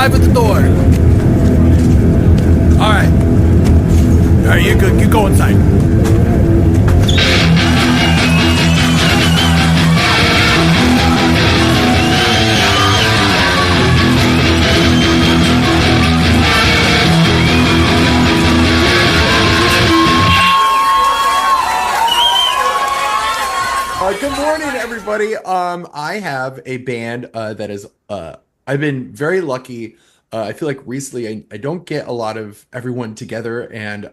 Arrive at the door. All right. All right, you're good. You go inside. Good morning, everybody. I have a band that is. I've been very lucky. I feel like recently I don't get a lot of everyone together, and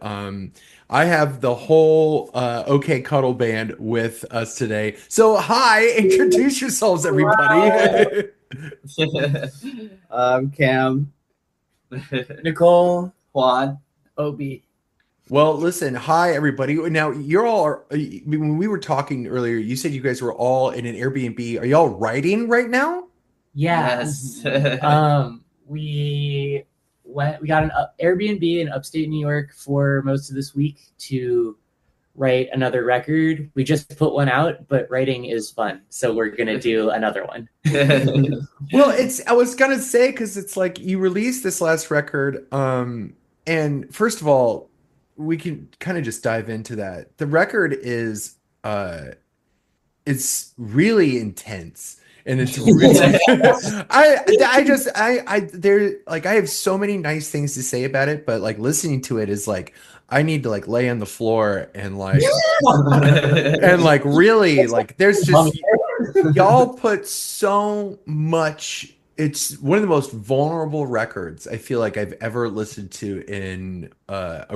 I have the whole OK Cuddle band with us today. So, hi, introduce yourselves, everybody. Cam, Nicole, Juan, Obi. Well, listen, hi everybody. Now you're all when we were talking earlier, you said you guys were all in an Airbnb. Are y'all writing right now? Yes. We got an Airbnb in upstate New York for most of this week to write another record. We just put one out, but writing is fun, so we're gonna do another one. Well, I was gonna say, because it's like you released this last record, and first of all, we can kind of just dive into that. The record is it's really intense, and it's really I have so many nice things to say about it, but like listening to it is like I need to like lay on the floor and like and like really like there's just y'all put so much. It's one of the most vulnerable records I feel like I've ever listened to in I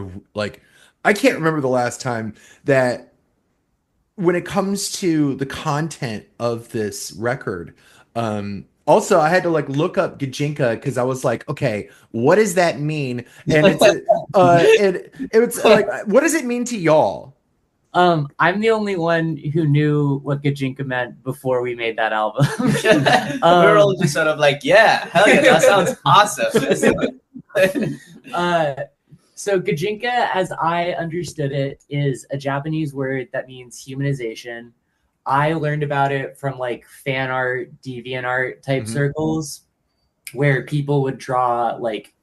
can't remember the last time that when it comes to the content of this record. Also, I had to like look up Gajinka because I was like, okay, what does that mean? And it's like, what does it mean to y'all? I'm the only one who knew what Gajinka meant before we made that album. We were all just sort of like, yeah, hell yeah, that sounds awesome. So Gajinka, as I understood it, is a Japanese word that means humanization. I learned about it from like fan art, deviant type circles, where people would draw like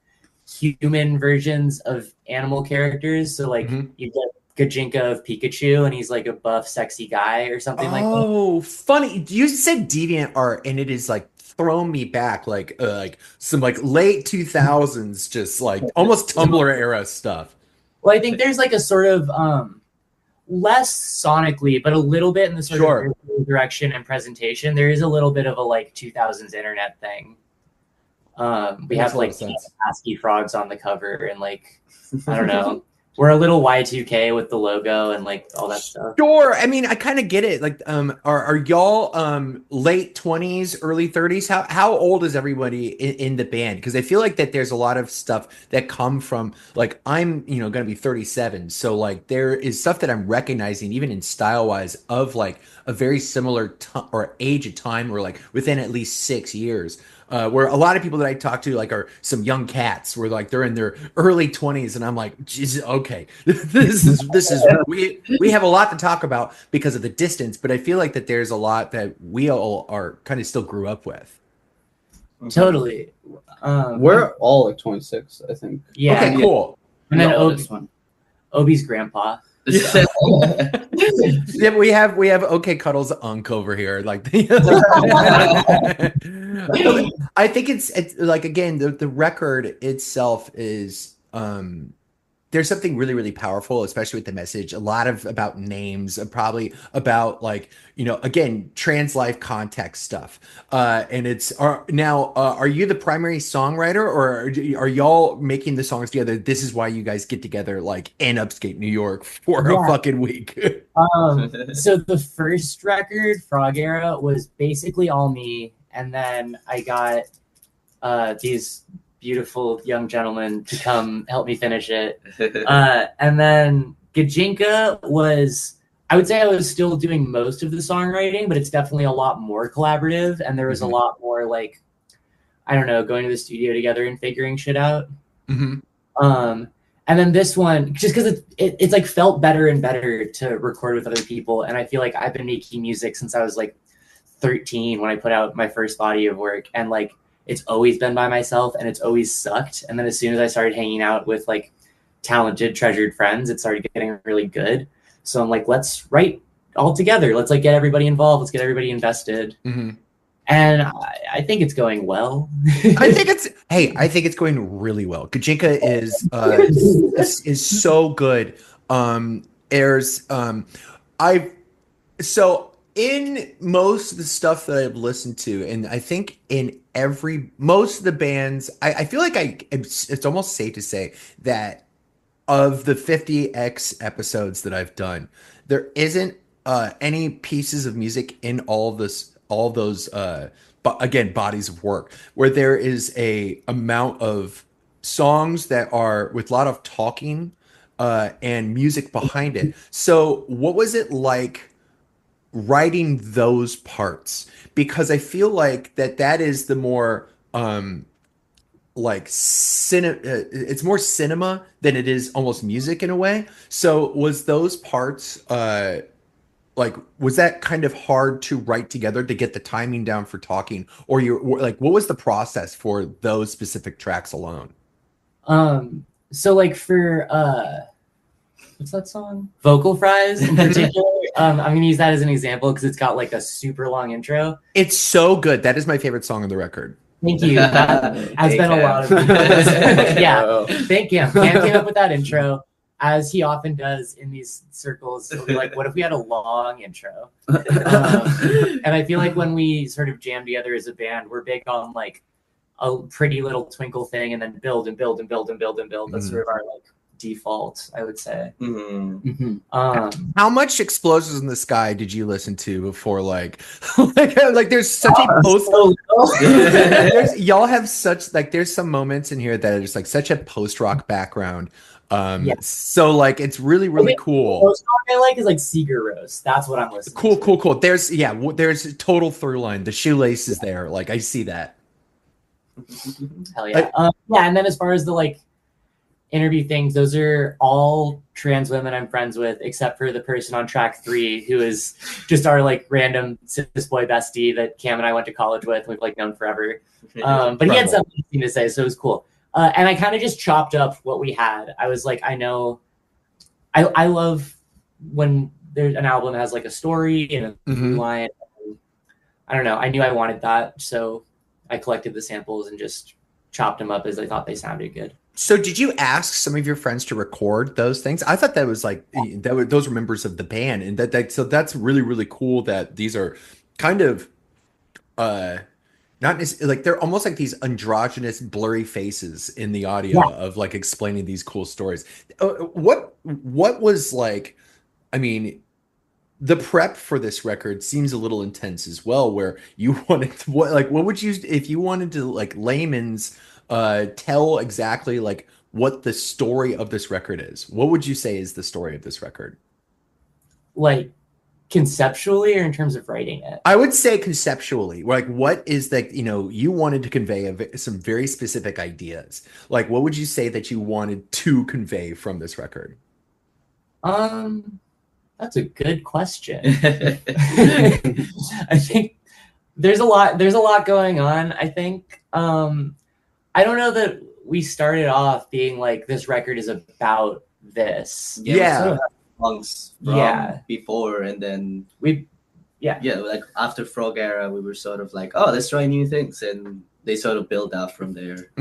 human versions of animal characters. So like you get Gajinka of Pikachu, and he's like a buff, sexy guy or something like that. Oh, funny. You said deviant art, and it is like thrown me back like some like late 2000s, just like almost Tumblr era stuff. Well, I think there's like a sort of less sonically, but a little bit in the sort of direction and presentation. There is a little bit of a like 2000s internet thing. We have like ASCII frogs on the cover, and like I don't know. We're a little Y2K with the logo and like all that stuff. Sure. I mean, I kind of get it. Like, are y'all late 20s, early 30s? How old is everybody in the band? Because I feel like that there's a lot of stuff that come from like I'm going to be 37, so like there is stuff that I'm recognizing even in style wise of like a very similar or age of time, or like within at least 6 years. Where a lot of people that I talk to like are some young cats where like they're in their early 20s, and I'm like, Jesus, okay, this is we have a lot to talk about because of the distance, but I feel like that there's a lot that we all are kind of still grew up with. Totally. We're all like 26, I think. Yeah. Okay, cool. And then Obi's grandpa. Yeah, we have OK Cuddle's unk over here. Like, I think it's like again the record itself is there's something really, really powerful, especially with the message. A lot of about names, probably about like, again, trans life context stuff. And are you the primary songwriter, or are y'all making the songs together? This is why you guys get together like in upstate New York for a fucking week. So the first record, Frog Era, was basically all me. And then I got these beautiful young gentlemen to come help me finish it. And then Gajinka was, I would say I was still doing most of the songwriting, but it's definitely a lot more collaborative. And there was a lot more like, I don't know, going to the studio together and figuring shit out. And then this one, just because it's like felt better and better to record with other people. And I feel like I've been making music since I was like 13 when I put out my first body of work. And like, it's always been by myself and it's always sucked. And then as soon as I started hanging out with like talented, treasured friends, it started getting really good. So I'm like, let's write all together. Let's like get everybody involved. Let's get everybody invested. Mm-hmm. And I think it's going well. I think it's going really well. Gajinka is so good. So in most of the stuff that I've listened to, and I think in most of the bands, I feel like it's almost safe to say that of the 50x episodes that I've done, there isn't any pieces of music in all those but again, bodies of work where there is a amount of songs that are with a lot of talking and music behind it. So what was it like writing those parts? Because I feel like that is the more it's more cinema than it is almost music in a way. So was those parts like, was that kind of hard to write together to get the timing down for talking, or like, what was the process for those specific tracks alone? So like for what's that song? Vocal Fries in particular. I'm gonna use that as an example because it's got like a super long intro. It's so good. That is my favorite song on the record. Thank you. That has been a lot of yeah. Thank you. Cam came up with that intro, as he often does in these circles. He'll be like, what if we had a long intro? And I feel like when we sort of jam together as a band, we're big on like a pretty little twinkle thing and then build and build and build and build and build. That's sort of our like default, I would say. How much Explosions in the Sky did you listen to before like like there's such a post y'all have such like there's some moments in here that are just like such a post-rock background. So like it's really cool. The song I like is like Seeger Rose. That's what I'm listening to. Cool. There's a total through line. The shoelace is there. Like I see that. Hell yeah. Yeah, and then as far as the like interview things, those are all trans women I'm friends with, except for the person on track 3 who is just our like random cis boy bestie that Cam and I went to college with. We've like known forever. But he had something to say, so it was cool. And I kind of just chopped up what we had. I was like, I love when there's an album that has like a story and a line. I don't know. I knew I wanted that, so I collected the samples and just chopped them up as I thought they sounded good. So did you ask some of your friends to record those things? I thought that was like those were members of the band, and so that's really cool that these are kind of not necessarily like they're almost like these androgynous blurry faces in the audio of like explaining these cool stories. What was like, I mean, the prep for this record seems a little intense as well, where you wanted to, what would you, if you wanted to like layman's tell exactly like what the story of this record is, what would you say is the story of this record? Like conceptually or in terms of writing it? I would say conceptually. Like what is that, you wanted to convey some very specific ideas. Like what would you say that you wanted to convey from this record? That's a good question. I think there's a lot going on. I think I don't know that we started off being like this record is about this. Sort of songs from before, and then like after Frog Era we were sort of like, oh, let's try new things, and they sort of build out from there.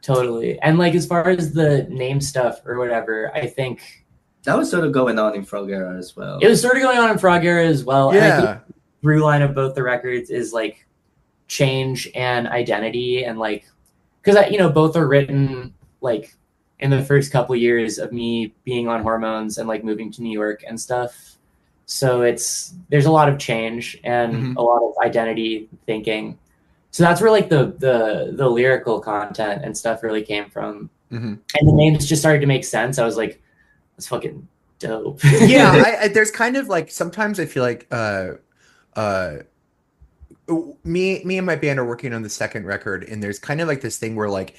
Totally. And like as far as the name stuff or whatever, I think that was sort of going on in Frog Era as well. It was sort of going on in Frog Era as well. And I think the through line of both the records is like change and identity, and like because both are written like in the first couple years of me being on hormones and like moving to New York and stuff. So there's a lot of change and a lot of identity thinking. So that's where like the lyrical content and stuff really came from. And the names just started to make sense. I was like, that's fucking dope. There's kind of like, sometimes I feel like me and my band are working on the second record, and there's kind of like this thing where like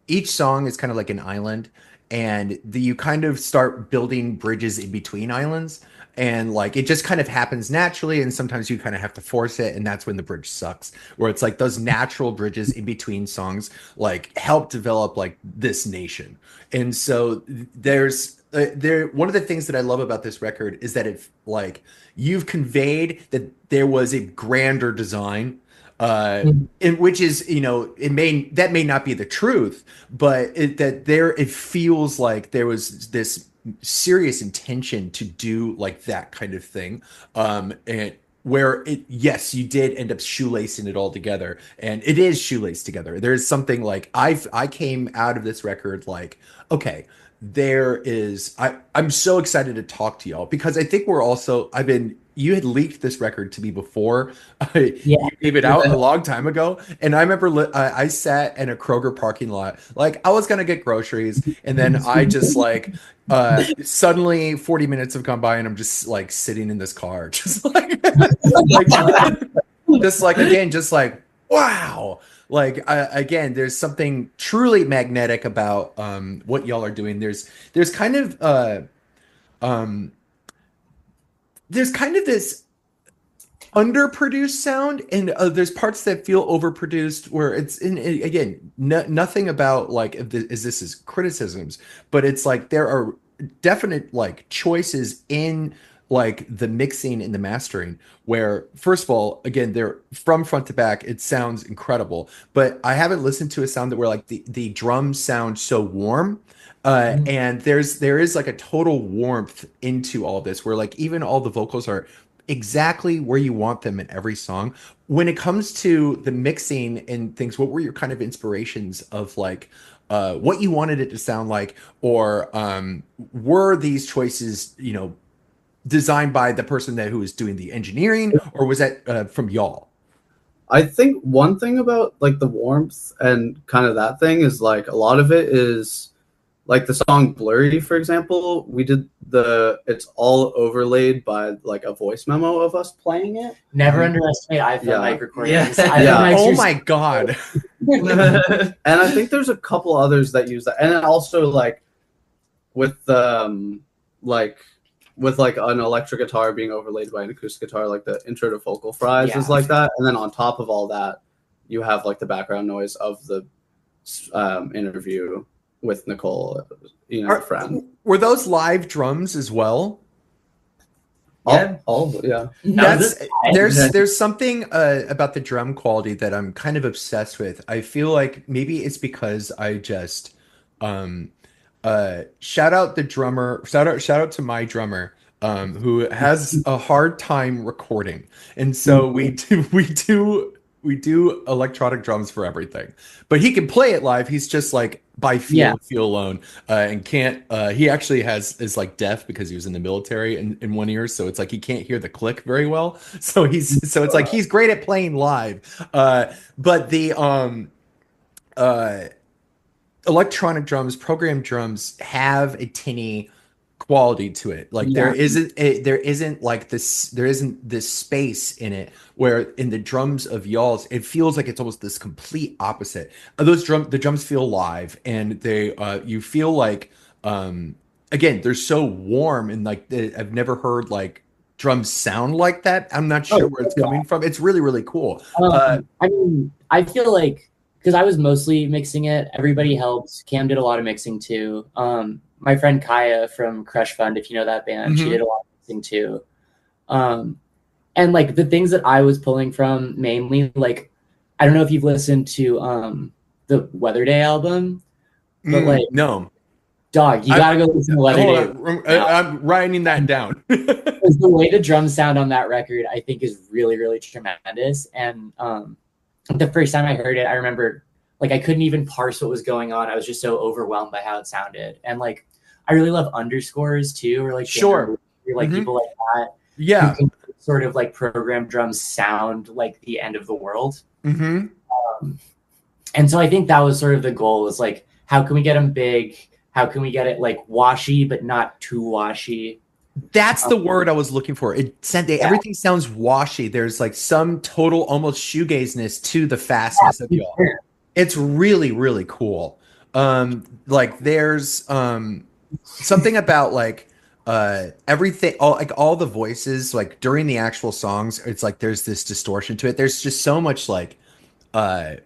each song is kind of like an island, and you kind of start building bridges in between islands. and like it just kind of happens naturally, and sometimes you kind of have to force it, and that's when the bridge sucks, where it's like those natural bridges in between songs like help develop like this nation. And so there's one of the things that I love about this record is that it like you've conveyed that there was a grander design, in which is, you know, that may not be the truth, but it feels like there was this serious intention to do like that kind of thing, and where yes, you did end up shoelacing it all together, and it is shoelaced together. There's something like I came out of this record like, okay, I'm so excited to talk to y'all, because I think you had leaked this record to me before. You gave it out a long time ago, and I remember I sat in a Kroger parking lot, like I was gonna get groceries, and then I just like suddenly 40 minutes have gone by, and I'm just like sitting in this car, just like, just like again, just like wow. Like again, there's something truly magnetic about what y'all are doing. There's kind of this underproduced sound, and there's parts that feel overproduced, where it's nothing about like this is criticisms, but it's like there are definite like choices in like the mixing and the mastering, where first of all, again, they're from front to back, it sounds incredible, but I haven't listened to a sound that where like the drums sound so warm, and there is like a total warmth into all this, where like even all the vocals are exactly where you want them in every song. When it comes to the mixing and things, what were your kind of inspirations of like what you wanted it to sound like, or were these choices, you know, designed by the person who was doing the engineering, or was that from y'all? I think one thing about like the warmth and kind of that thing is like a lot of it is like the song Blurry, for example, it's all overlaid by like a voice memo of us playing it. Never underestimate iPhone mic recordings. Oh my God. And I think there's a couple others that use that. And also like with an electric guitar being overlaid by an acoustic guitar, like the intro to Vocal Fries is like that. And then on top of all that, you have like the background noise of the interview with Nicole, you know, friend. Were those live drums as well? Yeah. There's something about the drum quality that I'm kind of obsessed with. I feel like maybe it's because I just shout out the drummer, shout out to my drummer, who has a hard time recording, and so we do electronic drums for everything, but he can play it live. He's just like by feel alone, and can't. He actually is like deaf because he was in the military in one ear, so it's like he can't hear the click very well. So it's like he's great at playing live, but the electronic drums, programmed drums, have a tinny quality to it. Like there isn't this space in it, where in the drums of y'all's it feels like it's almost this complete opposite. The drums feel live, and they you feel like again, they're so warm, and like I've never heard like drums sound like that. I'm not sure where it's coming from. It's really, really cool. I mean, I feel like, because I was mostly mixing it, everybody helped. Cam did a lot of mixing too. My friend Kaya from Crush Fund, if you know that band, she did a lot of mixing too. And like the things that I was pulling from mainly, like, I don't know if you've listened to the Weather Day album, but like, no, dog, you gotta go listen to Weather Day. I'm writing that down. Because the way the drums sound on that record, I think, is really, really tremendous. And the first time I heard it, I remember like I couldn't even parse what was going on. I was just so overwhelmed by how it sounded. And like I really love underscores too, or like people like that. Yeah, who can sort of like program drums sound like the end of the world. And so I think that was sort of the goal, is like, how can we get them big? How can we get it like washy but not too washy? That's the word I was looking for. Everything sounds washy. There's like some total almost shoegazeness to the fastness of y'all. It's really, really cool. Like there's something about like everything, all the voices, like during the actual songs, it's like there's this distortion to it. There's just so much like uh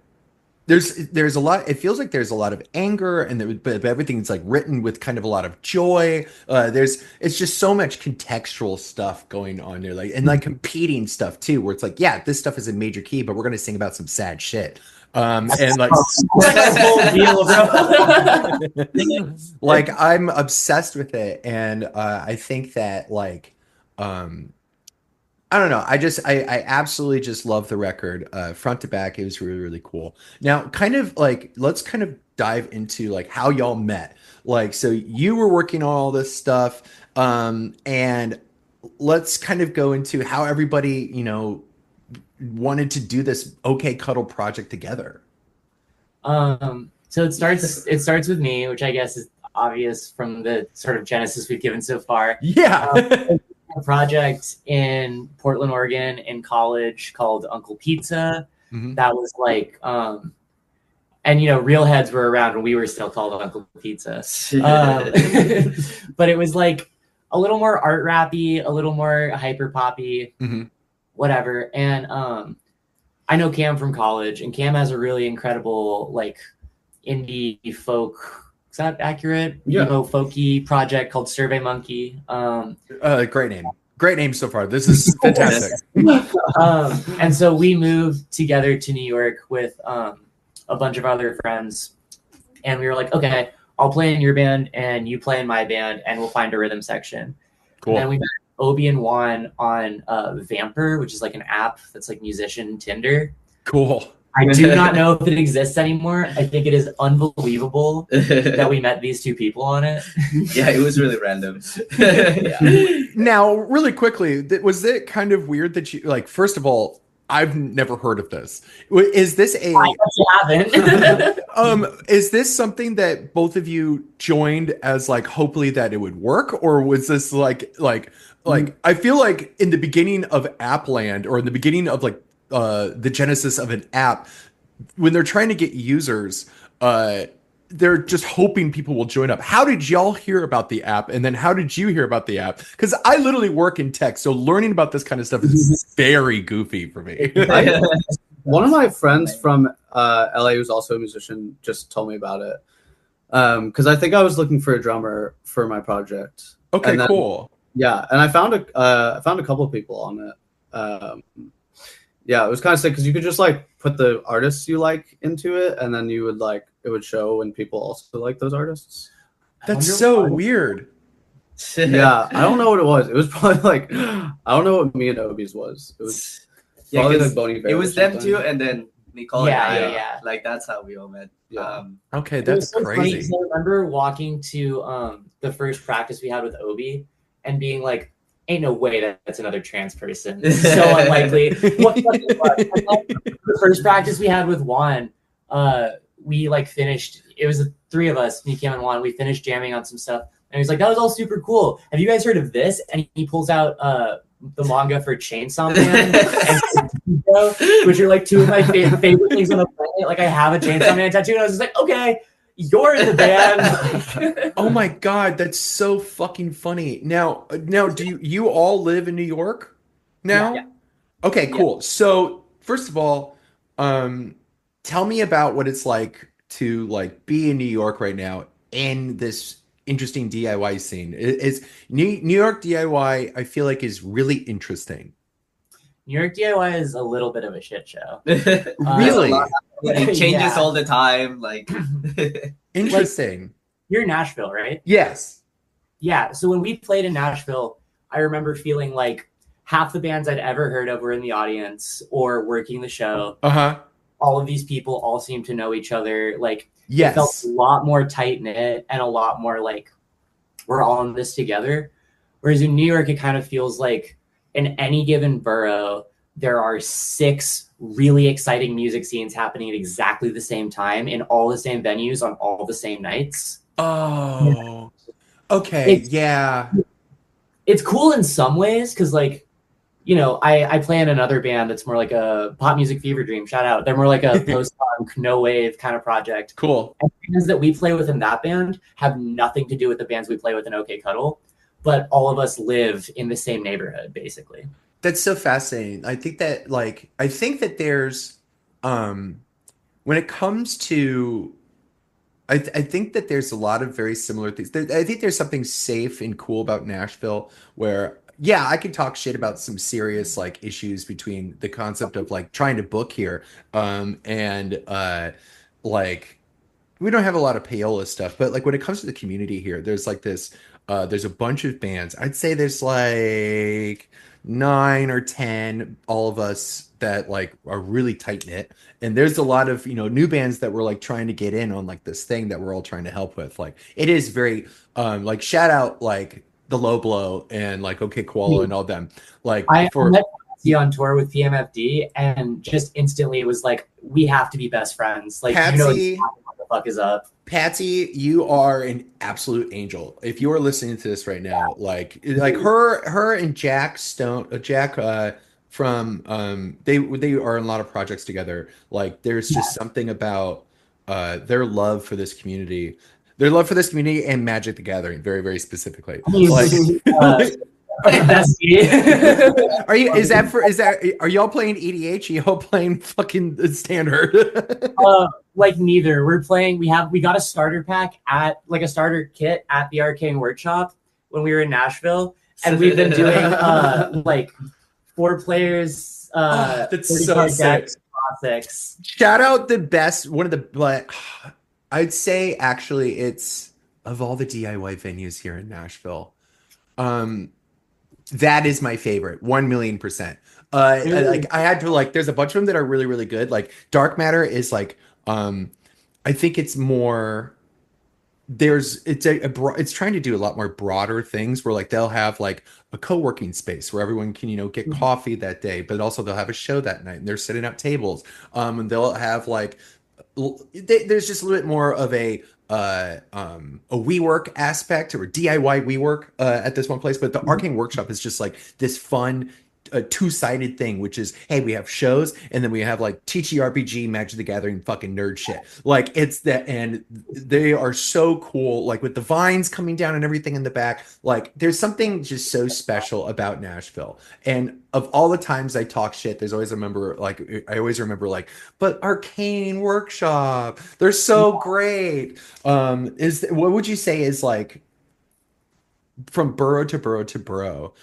there's a lot. It feels like there's a lot of anger, and but everything's like written with kind of a lot of joy. It's just so much contextual stuff going on there, like, and like competing stuff too, where it's like, yeah, this stuff is a major key, but we're gonna sing about some sad shit. And like, like I'm obsessed with it, and I think that like, I don't know. I absolutely just love the record, front to back. It was really, really cool. Now, kind of like, let's kind of dive into like how y'all met. Like, so you were working on all this stuff, and let's kind of go into how everybody, wanted to do this OK Cuddle project together. So it starts with me, which I guess is obvious from the sort of genesis we've given so far. Yeah. A project in Portland, Oregon in college called Uncle Pizza. Mm-hmm. That was like, and real heads were around when we were still called Uncle Pizza. But it was like a little more art rappy, a little more hyper poppy, mm-hmm. whatever. And I know Cam from college, and Cam has a really incredible like indie folk. Is that accurate? Yeah. Emo folky project called Survey Monkey. Great name so far. This is fantastic. And so we moved together to New York with a bunch of other friends, and we were like, okay, I'll play in your band and you play in my band, and we'll find a rhythm section. Cool. And then we met Obi and Juan on Vamper, which is like an app that's like musician Tinder. Cool. I do not know if it exists anymore. I think it is unbelievable that we met these two people on it. Yeah, it was really random. Yeah. Now, really quickly, was it kind of weird that you, like, first of all, I've never heard of this. Is this I haven't. Is this something that both of you joined as like hopefully that it would work, or was this like I feel like in the beginning of Appland, or in the beginning of like the genesis of an app, when they're trying to get users, they're just hoping people will join up. How did y'all hear about the app, and then how did you hear about the app? Because I literally work in tech, so learning about this kind of stuff is very goofy for me. One of my friends from LA, who's also a musician, just told me about it, because I think I was looking for a drummer for my project. Okay, cool. Yeah, and I found a couple of people on it. Yeah, it was kind of sick because you could just like put the artists you like into it, and then you would like it would show when people also like those artists. That's so weird. Yeah, I don't know what it was. It was probably like I don't know what me and Obi's was. It was probably like Boney Bear. It was them two, and then Nicole. Yeah. Like that's how we all met. Yeah. Okay, that's so crazy. Funny, I remember walking to the first practice we had with Obi and being like, ain't no way that's another trans person. So unlikely. The first practice we had with Juan, we like finished, it was the three of us, me, Cam, and Juan, we finished jamming on some stuff. And he's like, that was all super cool. Have you guys heard of this? And he pulls out the manga for Chainsaw Man and which are like two of my favorite things on the planet. Like I have a Chainsaw Man tattoo, and I was just like, okay, you're in the band. Oh my god, that's so fucking funny. Now, do you all live in New York now? Yeah. Okay, cool. Yeah. So first of all, tell me about what it's like to like be in New York right now in this interesting DIY scene. Is New York DIY, I feel like, is really interesting. New York DIY is a little bit of a shit show. Really? It changes all the time. Like interesting. Like, you're in Nashville, right? Yes. Yeah. So when we played in Nashville, I remember feeling like half the bands I'd ever heard of were in the audience or working the show. Uh-huh. All of these people all seemed to know each other. Like, yes. It felt a lot more tight-knit and a lot more like we're all in this together. Whereas in New York, it kind of feels like in any given borough, there are 6 really exciting music scenes happening at exactly the same time in all the same venues on all the same nights. Oh, okay. Yeah. It's cool in some ways because, like, you know, I play in another band that's more like a Pop Music Fever Dream. Shout out. They're more like a post-punk, no-wave kind of project. Cool. And the bands that we play with in that band have nothing to do with the bands we play with in OK Cuddle. but all of us live in the same neighborhood, basically. That's so fascinating. I think that there's, when it comes to, I think that there's a lot of very similar things. I think there's something safe and cool about Nashville where, yeah, I could talk shit about some serious like issues between the concept of like trying to book here, and like we don't have a lot of payola stuff, but like when it comes to the community here, there's like this, there's a bunch of bands. I'd say there's like 9 or 10, all of us that like are really tight knit. And there's a lot of, new bands that we're like trying to get in on like this thing that we're all trying to help with. Like it is very, like shout out like the Low Blow and like OK Cuddle and all them. Like I met Patsy on tour with PMFD and just instantly it was like, we have to be best friends. Like, Patsy, what the fuck is up? Patsy, you are an absolute angel. If you are listening to this right now, like her and Jack Stone, from they are in a lot of projects together. Like there's just something about their love for this community, and Magic the Gathering, very very specifically. Like, are y'all playing EDH? Are y'all playing fucking standard? Like neither. We got a starter pack at like a starter kit at the Arcane Workshop when we were in Nashville, and we've been doing like 4 players. That's so sick. Classics. Shout out the best one of the, but I'd say actually it's of all the DIY venues here in Nashville. That is my favorite, 1,000,000%. Like I had to like, there's a bunch of them that are really, really good. Like Dark Matter is like, I think it's more, it's trying to do a lot more broader things where like they'll have like a co-working space where everyone can, get coffee that day, but also they'll have a show that night and they're setting up tables. And they'll have like, there's just a little bit more of a WeWork aspect or DIY WeWork at this one place, but the Arcane Workshop is just like this fun two-sided thing, which is, hey, we have shows and then we have like TTRPG, Magic the Gathering, fucking nerd shit. Like it's that, and they are so cool, like with the vines coming down and everything in the back. Like there's something just so special about Nashville. And of all the times I talk shit, I always remember like, but Arcane Workshop, they're so great. What would you say is like from borough to borough to borough?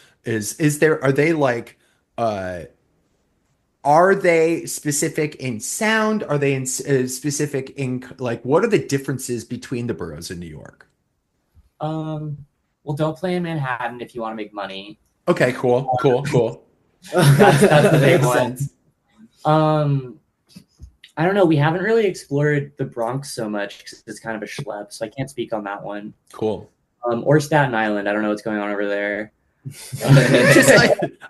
Are they specific in sound? Are they specific in like, what are the differences between the boroughs in New York? Well, don't play in Manhattan if you want to make money. Okay, cool. That's the big one. I don't know. We haven't really explored the Bronx so much because it's kind of a schlep, so I can't speak on that one. Cool. Or Staten Island. I don't know what's going on over there.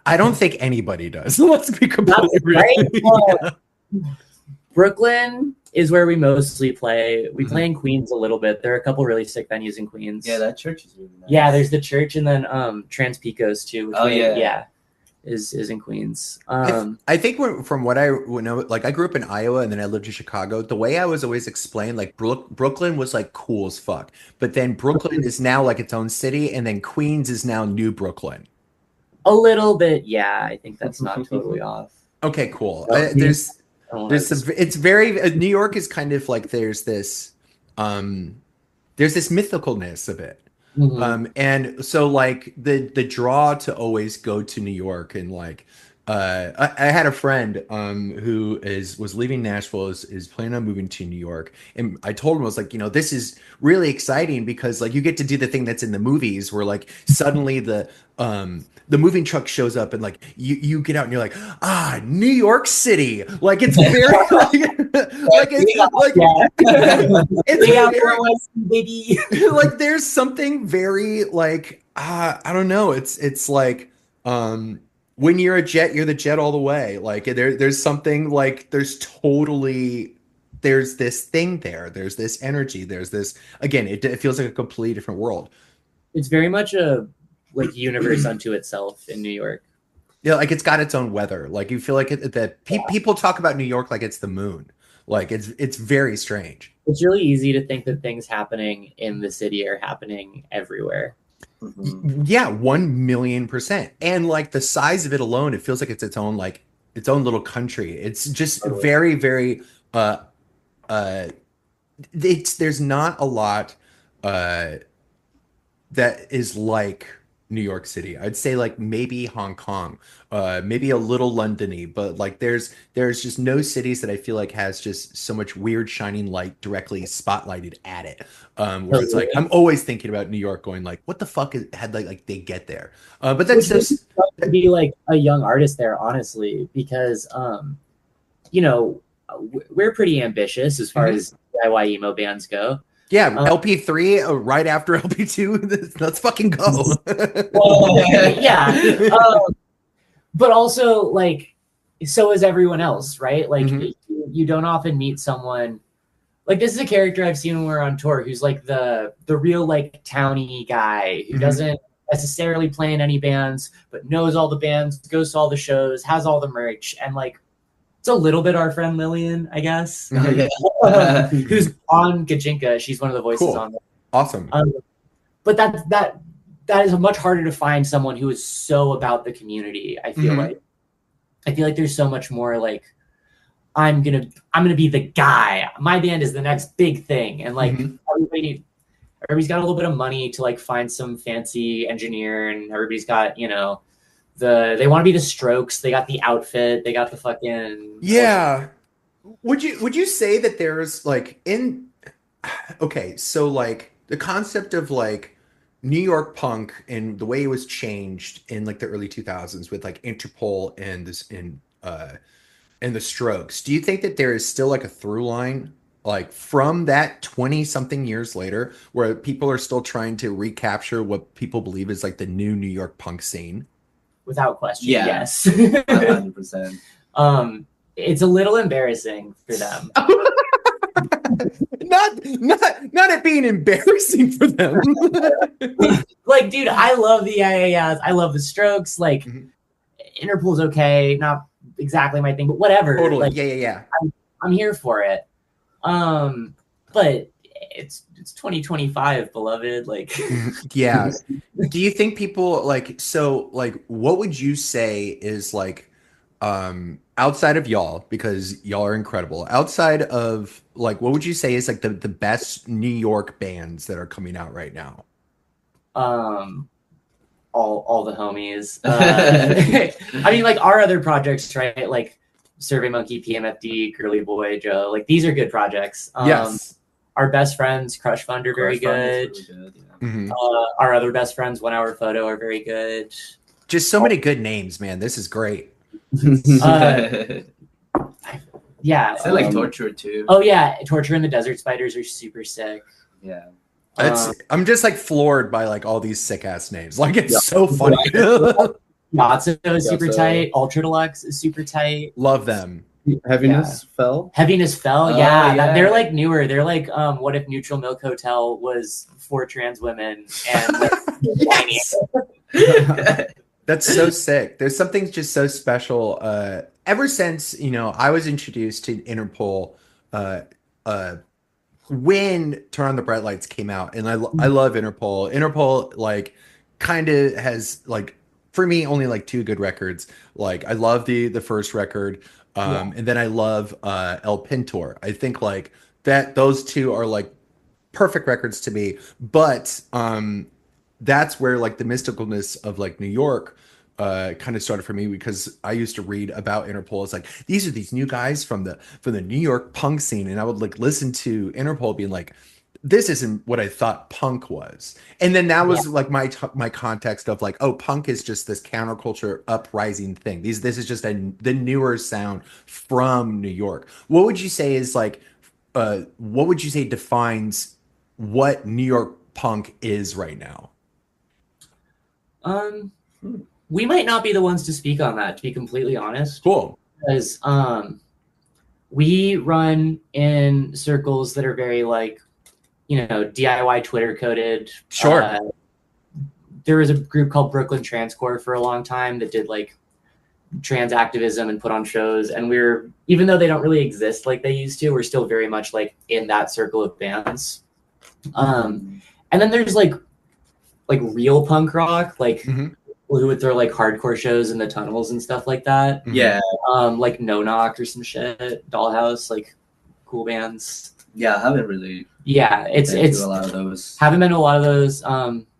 I don't think anybody does. Let's be completely real. Brooklyn is where we mostly play. We play in Queens a little bit. There are a couple really sick venues in Queens. Yeah, that church is really nice. Yeah, there's the church and then Trans Pecos too. Which is in Queens. I think from what I know, like I grew up in Iowa and then I lived in Chicago. The way I was always explained, like Brooklyn was like cool as fuck, but then Brooklyn is now like its own city, and then Queens is now New Brooklyn. A little bit, yeah. I think that's not totally off. Okay, cool. It's very New York is kind of like there's this mythicalness of it. And so like the draw to always go to New York, and like I had a friend who was leaving Nashville, is planning on moving to New York, and I told him, I was like, this is really exciting because like you get to do the thing that's in the movies where like suddenly the moving truck shows up and like you get out and you're like, New York City, like it's very baby. Like there's something very like I don't know, it's like when you're a jet, you're the jet all the way. Like there's something like there's this thing there. There's this energy. There's this, again, it feels like a completely different world. It's very much a like universe unto itself in New York. Yeah, like it's got its own weather. Like you feel like people talk about New York like it's the moon. Like it's very strange. It's really easy to think that things happening in the city are happening everywhere. Yeah, 1,000,000%. And like the size of it alone, it feels like it's its own little country. It's just very, very there's not a lot that is like New York City. I'd say like maybe Hong Kong, maybe a little Londony, but like there's just no cities that I feel like has just so much weird shining light directly spotlighted at it. Where it's like I'm always thinking about New York, going like, what the fuck had like they get there? But that's just to be like a young artist there, honestly, because you know, we're pretty ambitious as far as DIY emo bands go. Yeah, LP3 right after LP2. Let's fucking go. Yeah. But also, like, so is everyone else, right? Like, you don't often meet someone. Like, this is a character I've seen when we're on tour who's like the real, like, towny guy who doesn't necessarily play in any bands, but knows all the bands, goes to all the shows, has all the merch, and, like, it's a little bit our friend Lillian, I guess, who's on Gajinka. She's one of the voices on there. Awesome. But that is much harder to find someone who is so about the community. I feel like there's so much more like I'm gonna be the guy. My band is the next big thing, and like everybody's got a little bit of money to like find some fancy engineer, and everybody's got they want to be the Strokes. They got the outfit. They got the fucking Would you say that there's like so like the concept of like New York punk and the way it was changed in like the early 2000s with like Interpol and the Strokes. Do you think that there is still like a through line like from that 20 something years later where people are still trying to recapture what people believe is like the new New York punk scene? Without question, yes. 100%. It's a little embarrassing for them. not it being embarrassing for them. Like, dude, I love the IAS. I love the Strokes. Like, Interpol's okay, not exactly my thing, but whatever. Totally. Like, Yeah. I'm here for it. But it's 2025, beloved. Like, yeah. Do you think people like what would you say is like outside of y'all, because y'all are incredible, outside of like what would you say is like the best New York bands that are coming out right now? All the homies. I mean, like our other projects, right? Like Survey Monkey, PMFD, Girly Boy, Joe. Like these are good projects. Yes. Our best friends, Crush Fund, are very good. Our other best friends, 1 Hour Photo, are very good. Just so many good names, man. This is great. Yeah. I like Torture too. Oh yeah, Torture and the Desert Spiders are super sick. Yeah. I'm just like floored by like all these sick ass names. Like it's so funny. Natsu is super tight. Ultra Deluxe is super tight. Love them. Heaviness Fell. Heaviness Fell. They're like newer. They're like what if Neutral Milk Hotel was for trans women and That's so sick. There's something just so special. Ever since I was introduced to Interpol when Turn on the Bright Lights came out, and I love Interpol. Interpol like kind of has like for me only like 2 good records. Like I love the first record, and then I love El Pintor. I think like that those 2 are like perfect records to me. But that's where like the mysticalness of like New York kind of started for me, because I used to read about Interpol. It's like these are these new guys from the New York punk scene, and I would like listen to Interpol being like, this isn't what I thought punk was. And then that was like my context of like, oh, punk is just this counterculture uprising thing. This is just the newer sound from New York. What would you say is like what would you say defines what New York punk is right now? We might not be the ones to speak on that, to be completely honest. Cool. Because we run in circles that are very like, DIY Twitter coded. Sure. There was a group called Brooklyn Transcore for a long time that did like trans activism and put on shows. And even though they don't really exist like they used to, we're still very much like in that circle of bands. And then there's like like real punk rock, like Mm-hmm. who would throw like hardcore shows in the tunnels and stuff like that. Yeah. Like No Knock or some shit, Dollhouse, like cool bands. Yeah, I haven't really. Yeah, it's a lot of those. Haven't been to a lot of those.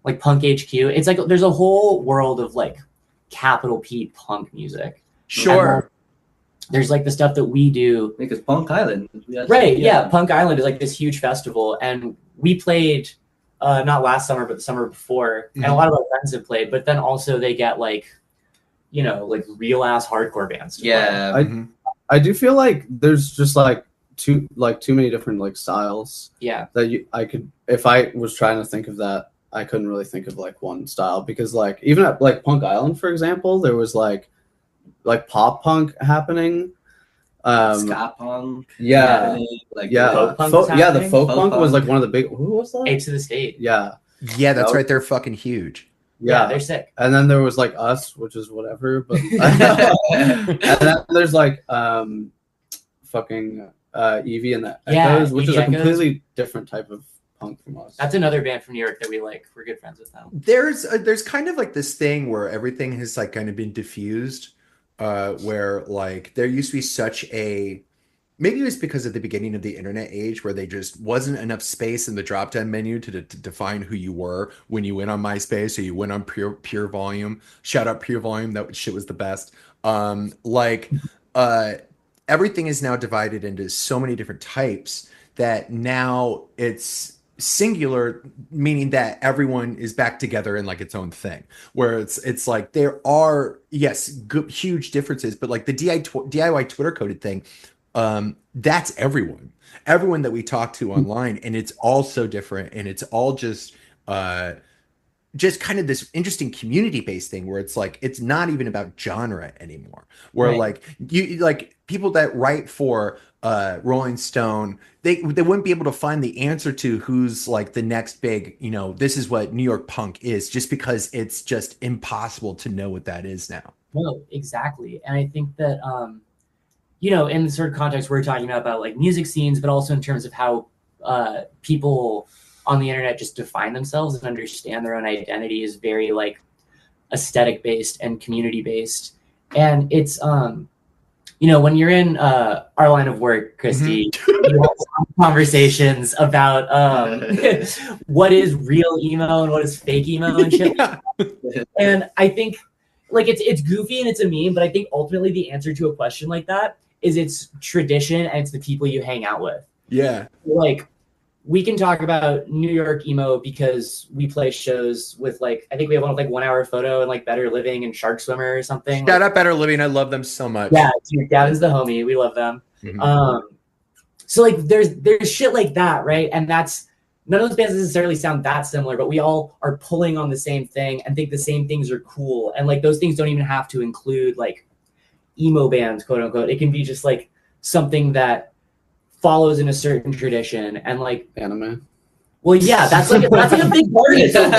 Like Punk HQ. It's like there's a whole world of like capital P punk music. Sure. There's like the stuff that we do. Because Punk Island. Right, yeah. Punk Island is like this huge festival. And we played not last summer, but the summer before. And a lot of our friends have played, but then also they get like, you know, like real ass hardcore bands. Yeah. I do feel like there's just like too many different like styles. Yeah. That I could, if I was trying to think of that, I couldn't really think of like one style, because like even at like Punk Island, for example, there was like pop punk happening, ska punk. Yeah, like folk punk the folk punk was like one of the big. Who was that? Apes of the State. Yeah, that's right. They're fucking huge. Yeah, they're sick. And then there was like us, which is whatever. But and then there's like fucking Evie and the Echoes, which is a completely different type of punk from us. That's another band from New York that we like. We're good friends with them. There's kind of like this thing where everything has like kind of been diffused, where like there used to be such a, maybe it was because of the beginning of the internet age where they just wasn't enough space in the drop down menu to define who you were when you went on MySpace or you went on Pure Volume. Shout out Pure Volume, that shit was the best. Everything is now divided into so many different types that now it's singular, meaning that everyone is back together in like its own thing, where it's like there are, yes, good, huge differences, but like the DIY Twitter coded thing, that's everyone that we talk to online, and it's all so different, and it's all just kind of this interesting community-based thing where it's like it's not even about genre anymore, where right. Like you like people that write for Rolling Stone, they wouldn't be able to find the answer to who's like the next big, you know, this is what New York punk is, just because it's just impossible to know what that is now. No, exactly. And I think that you know, in the sort of context we're talking about like music scenes, but also in terms of how people on the internet just define themselves and understand their own identity is very like aesthetic based and community based. And it's you know, when you're in our line of work, Christy, you have conversations about what is real emo and what is fake emo and shit. Yeah. And I think like it's goofy and it's a meme, but I think ultimately the answer to a question like that is it's tradition and it's the people you hang out with. Yeah. Like we can talk about New York emo because we play shows with like, I think we have one with like 1 hour photo and like Better Living and Shark Swimmer or something. Shout out Better Living. I love them so much. Yeah, dude, Gavin's the homie. We love them. Mm-hmm. So like there's shit like that, right? And that's, none of those bands necessarily sound that similar, but we all are pulling on the same thing and think the same things are cool. And like those things don't even have to include like emo bands, quote unquote. It can be just like something that follows in a certain tradition and like anime. Well, yeah, that's like a big part of it, so,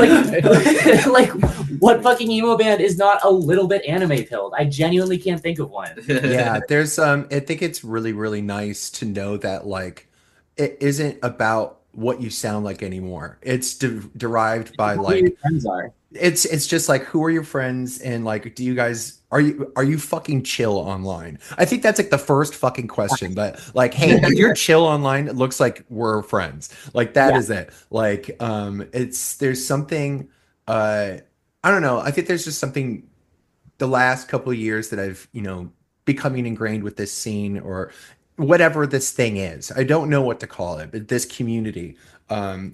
right? Like what fucking emo band is not a little bit anime pilled? I genuinely can't think of one. Yeah, there's I think it's really, really nice to know that like it isn't about what you sound like anymore. It's derived by like who your friends are. It's just like, who are your friends, and like, do you guys are you fucking chill online? I think that's like the first fucking question. But like, hey, if you're chill online, it looks like we're friends. Like that is it. Like there's something I don't know. I think there's just something the last couple of years that I've, you know, becoming ingrained with this scene or whatever this thing is. I don't know what to call it, but this community,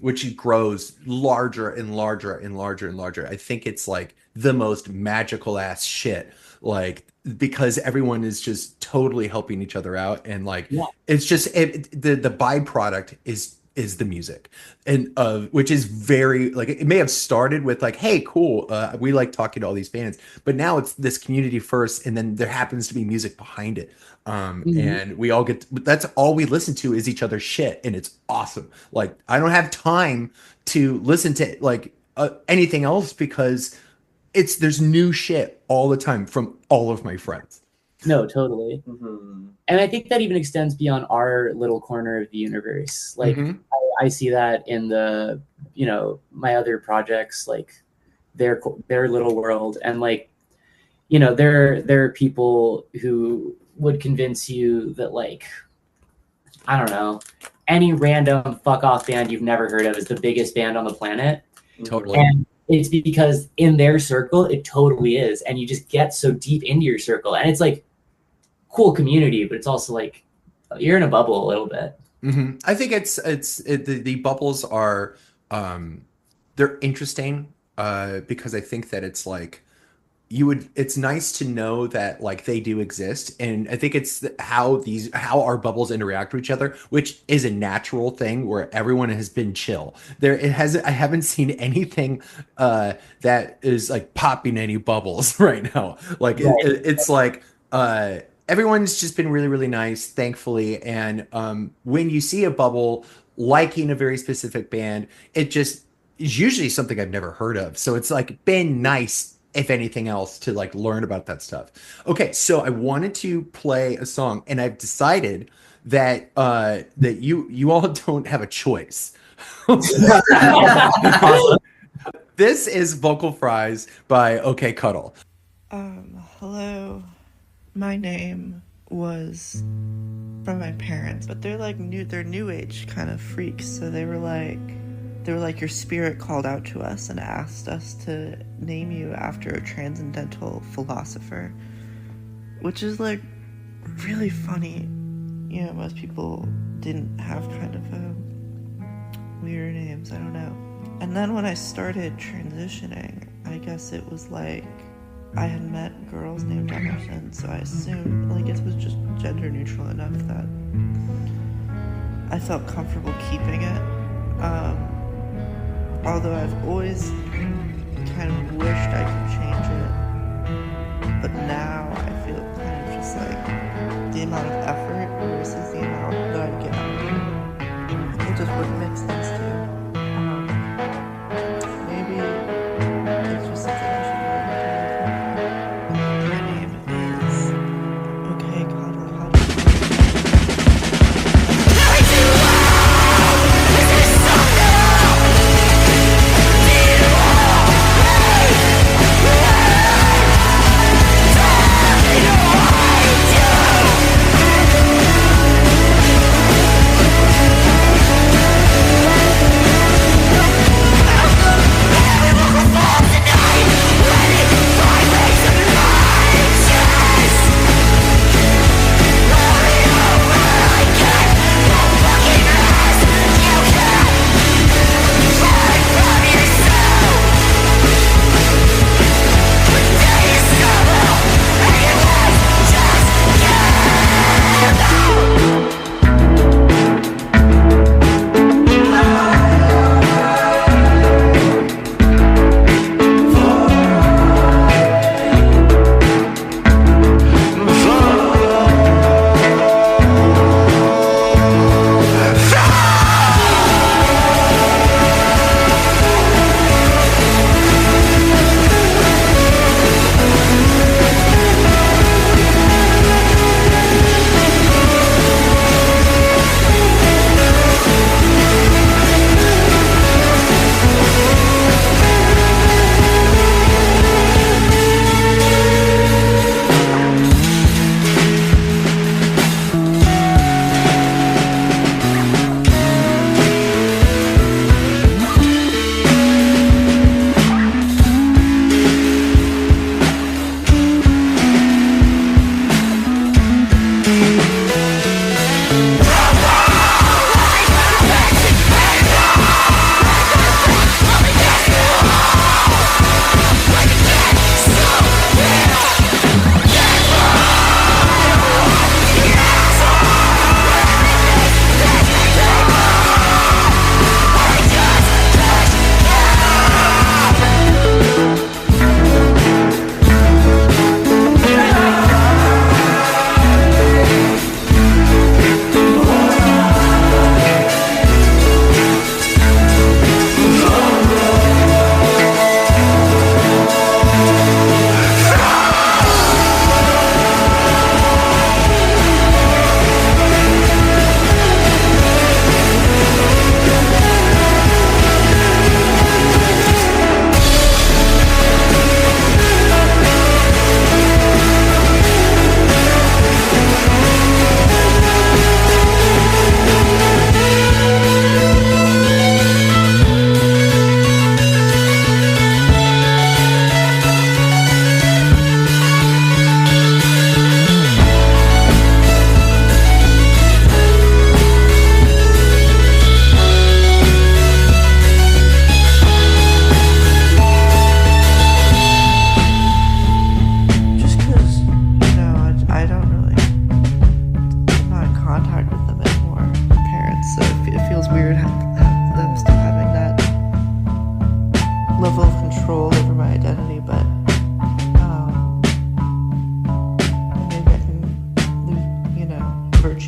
which grows larger and larger and larger and larger. I think it's like the most magical ass shit, like, because everyone is just totally helping each other out. And like, it's just, the byproduct is the music, and which is very like, it may have started with like, hey, cool, we like talking to all these bands, but now it's this community first, and then there happens to be music behind it. And we all that's all we listen to is each other's shit, and it's awesome. Like, I don't have time to listen to like anything else because there's new shit all the time from all of my friends. No, totally. And I think that even extends beyond our little corner of the universe. Like I see that in the, you know, my other projects, like their little world. And like, you know, there are people who would convince you that, like, I don't know, any random fuck off band you've never heard of is the biggest band on the planet. Totally. And it's because in their circle, it totally is. And you just get so deep into your circle. And it's like cool community, but it's also like you're in a bubble a little bit. I think the bubbles are they're interesting because I think that it's like it's nice to know that like they do exist, and I think it's how our bubbles interact with each other, which is a natural thing where everyone has been chill. I haven't seen anything that is like popping any bubbles right now. Like it's like everyone's just been really, really nice, thankfully. And when you see a bubble liking a very specific band, it just is usually something I've never heard of. So it's like been nice, if anything else, to like learn about that stuff. Okay, so I wanted to play a song, and I've decided that that you all don't have a choice. This is Vocal Fries by OK Cuddle. Hello. My name was from my parents, but they're like they're new age kind of freaks. So they were like, your spirit called out to us and asked us to name you after a transcendental philosopher, which is like really funny. You know, most people didn't have kind of weird names. I don't know. And then when I started transitioning, I guess it was like I had met girls named Emerson, so I assumed like it was just gender neutral enough that I felt comfortable keeping it. Although I've always kind of wished I could change it, but now I feel kind of just like the amount of effort versus the amount that I get out of it. It just wouldn't make sense to. Maybe it's just something I should learn to live with. My name is OK Cuddle.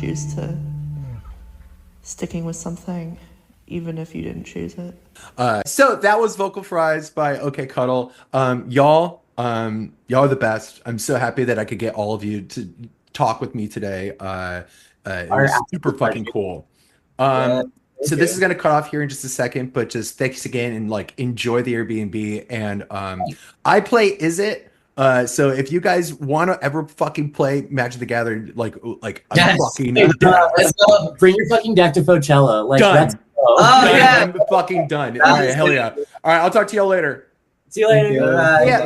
choose to sticking with something even if you didn't choose it. So that was Vocal Fries by OK Cuddle. Y'all are the best. I'm so happy that I could get all of you to talk with me today. It was super fucking cool. So this is going to cut off here in just a second, but just thanks again and like enjoy the Airbnb. And I play Is It. So if you guys want to ever fucking play Magic the Gathering, like I'm fucking bring your fucking deck to Coachella. Like done. let's go. Oh yeah, I'm fucking done. All right, hell yeah. All right, I'll talk to y'all later. See you later. Yeah.